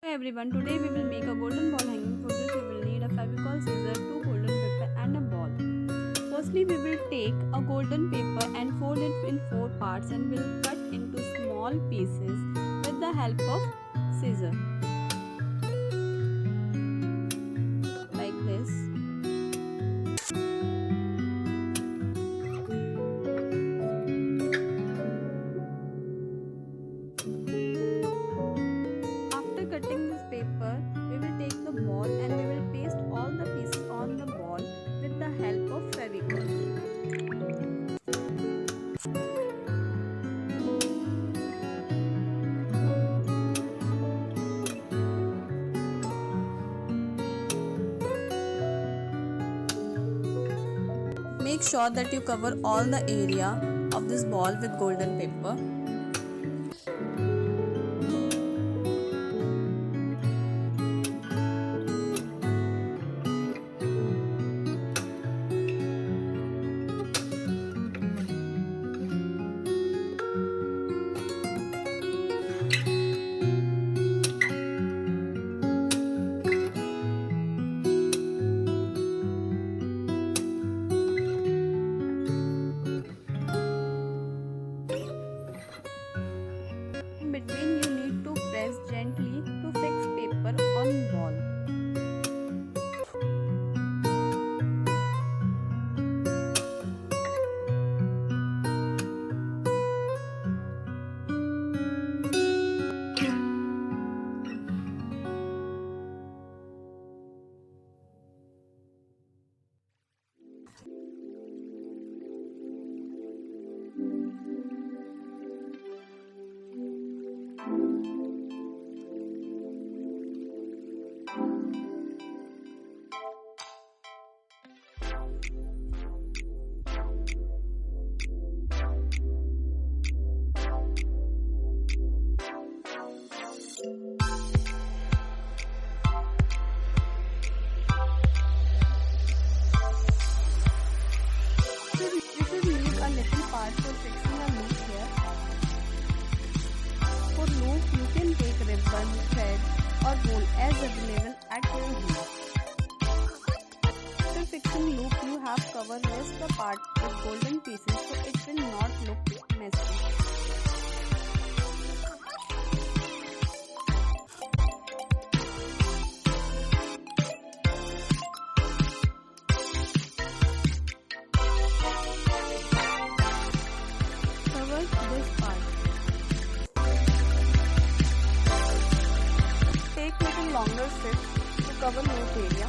Hi everyone, today we will make a golden ball hanging. For this we will need a Fevicol, scissor, two golden paper and a ball. Firstly we will take a golden paper and fold it in 4 parts and will cut into small pieces with the help of scissor. Like this. After cutting this paper, we will take the ball and we will paste all the pieces on the ball with the help of Fevicol. Make sure that you cover all the area of this ball with golden paper. In between, you need to press gently to fix paper on ball. You should leave a little part for fixing a loop here. For loop, you can take ribbon, thread or wool as available at your use. After fixing loop, you have covered rest the part with golden pieces so it will not look messy. Cover this part. Take little longer strips to cover loop area.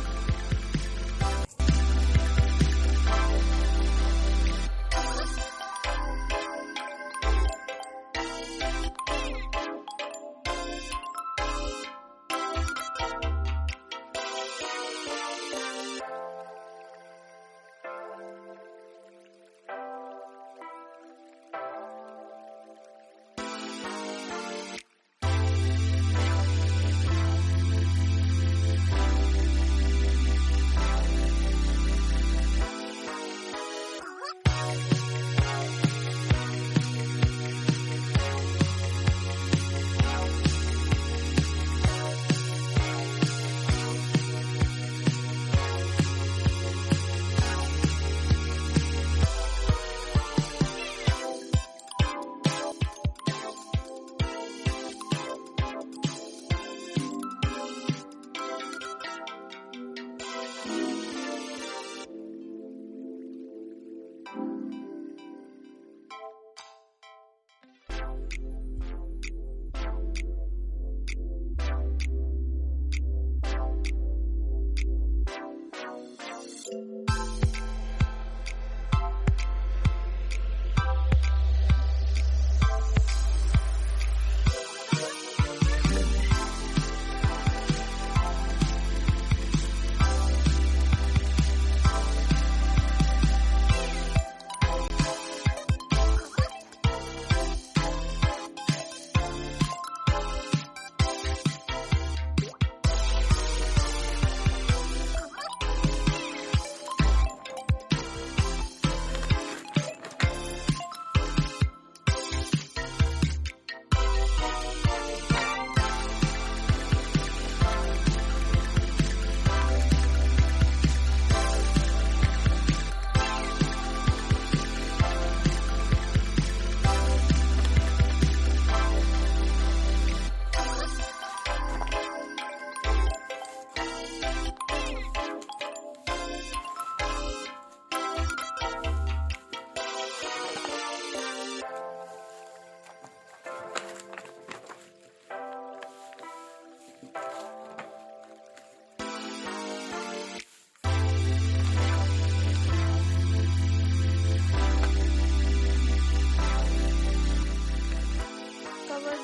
Cover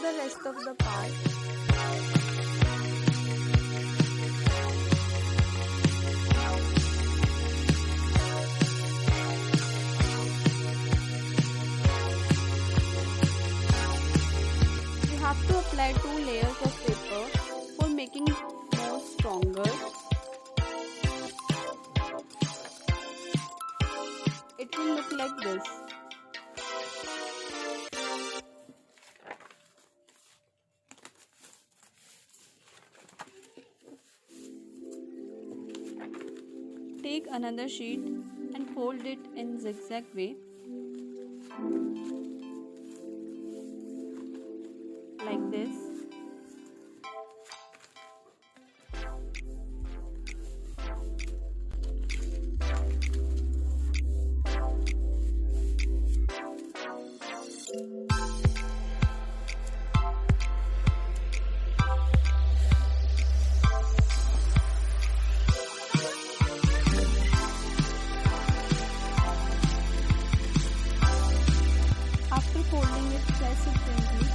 the rest of the part. You have to apply 2 layers of paper for making more stronger. It will look like this. Take another sheet and fold it in zigzag way, like this. After folding it, press it gently.